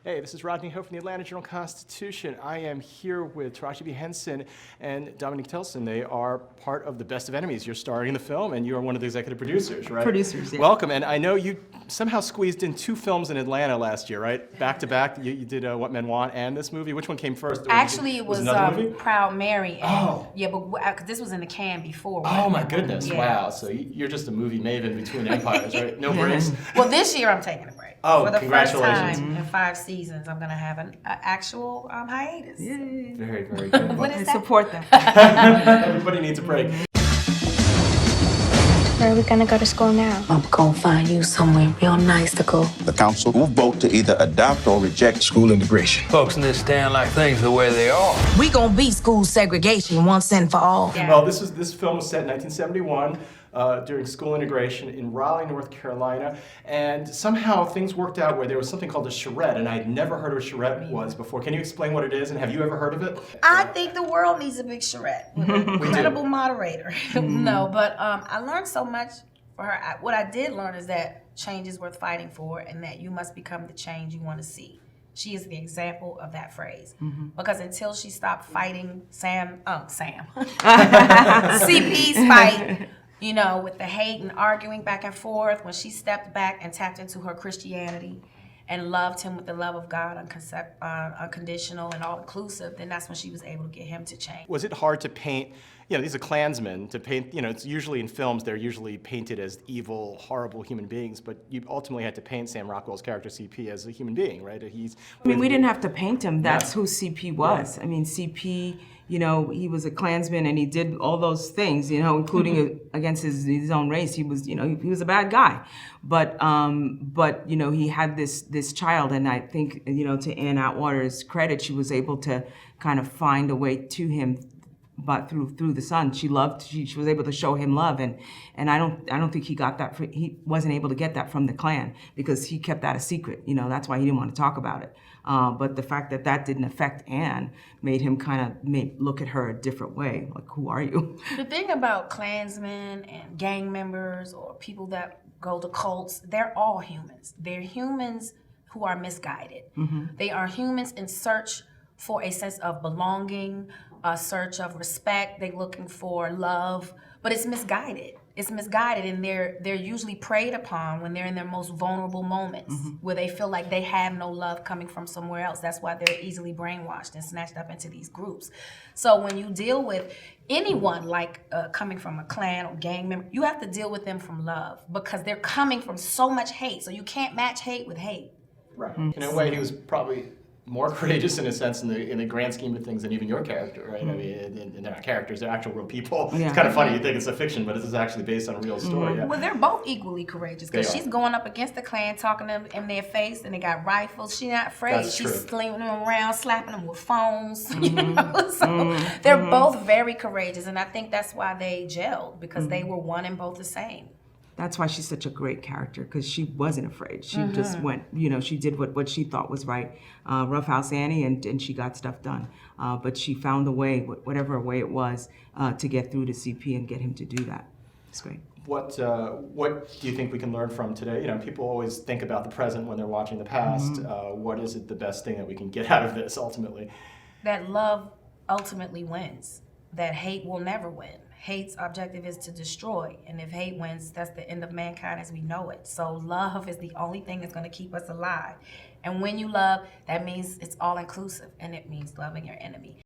Hey, this is Rodney Ho from the Atlanta Journal-Constitution. I am here with Taraji P. Henson and Dominique Tilson. They are part of the Best of Enemies. You're starring in the film, and you are one of the executive producers, right? Producers, yeah. Welcome, and I know you somehow squeezed in 2 films in Atlanta last year, right? Back to back, you did What Men Want and this movie. Which one came first? Actually, it was another movie? Proud Mary. Oh. Yeah, but cause this was in the can before. Oh my goodness, Yeah. wow. So you're just a movie maven between empires, right? No breaks? Well, this year I'm taking a break. Oh, For the first congratulations. time in 5 seasons, I'm gonna have an actual hiatus. Yay. Very, very good. What I is that? support them. Everybody needs a break. Where are we gonna go to school now? I'm gonna find you somewhere real nice to go. The council will vote to either adopt or reject school integration. Folks in this town like things the way they are. We gonna beat school segregation once and for all. Yeah. Well, this film was set in 1971 during school integration in Raleigh, North Carolina, and somehow things worked out where there was something called a charrette, and I'd never heard of a charrette was before. Can you explain what it is, and have you ever heard of it? I think the world needs a big charrette with an incredible moderator. No, but I learned so much for her. What I did learn is that change is worth fighting for, and that you must become the change you want to see. She is the example of that phrase. Because until she stopped fighting CP's fight, you know, with the hate and arguing back and forth, when she stepped back and tapped into her Christianity and loved him with the love of God, unconditional and all-inclusive, then that's when she was able to get him to change. Was it hard to paint, these are Klansmen, to paint, it's usually in films, they're usually painted as evil, horrible human beings, but you ultimately had to paint Sam Rockwell's character, CP, as a human being, right? We didn't have to paint him. That's who CP was. I mean, CP, he was a Klansman and he did all those things, including against his own race. He was, he was a bad guy. But he had this child, and I think, to Ann Atwater's credit, she was able to kind of find a way to him, but through the son. She was able to show him love, and I don't think he got that. He wasn't able to get that from the Klan because he kept that a secret. That's why he didn't want to talk about it. But the fact that didn't affect Anne made him kind of look at her a different way. Like, who are you? The thing about Klansmen and gang members or people that go to cults, they're all humans. They're humans who are misguided. They are humans in search for a sense of belonging, a search of respect. They're looking for love, but it's misguided. It's misguided, and they're usually preyed upon when they're in their most vulnerable moments, where they feel like they have no love coming from somewhere else. That's why they're easily brainwashed and snatched up into these groups. So when you deal with anyone like coming from a Klan or gang member, you have to deal with them from love, because they're coming from so much hate. So you can't match hate with hate. Right. In a way, he was probably more courageous in a sense in the grand scheme of things than even your character, right? I mean, they're not characters, they're actual real people. Yeah. It's kind of funny, you think it's a fiction, but this is actually based on a real story. Yeah. Well, they're both equally courageous, because They are. she's going up against the Klan, talking to them in their face, and they got rifles. She's not afraid. That's She's true. slinging them around, slapping them with phones. So they're both very courageous, and I think that's why they gelled, because they were one and both the same. That's why she's such a great character, because she wasn't afraid. She just went, she did what she thought was right. Roughhouse Annie, and she got stuff done. But she found a way, whatever way it was, to get through to CP and get him to do that. It's great. What do you think we can learn from today? People always think about the present when they're watching the past. What is it the best thing that we can get out of this ultimately? That love ultimately wins. That hate will never win. Hate's objective is to destroy, and if hate wins, that's the end of mankind as we know it. So love is the only thing that's going to keep us alive. And when you love, that means it's all inclusive, and it means loving your enemy.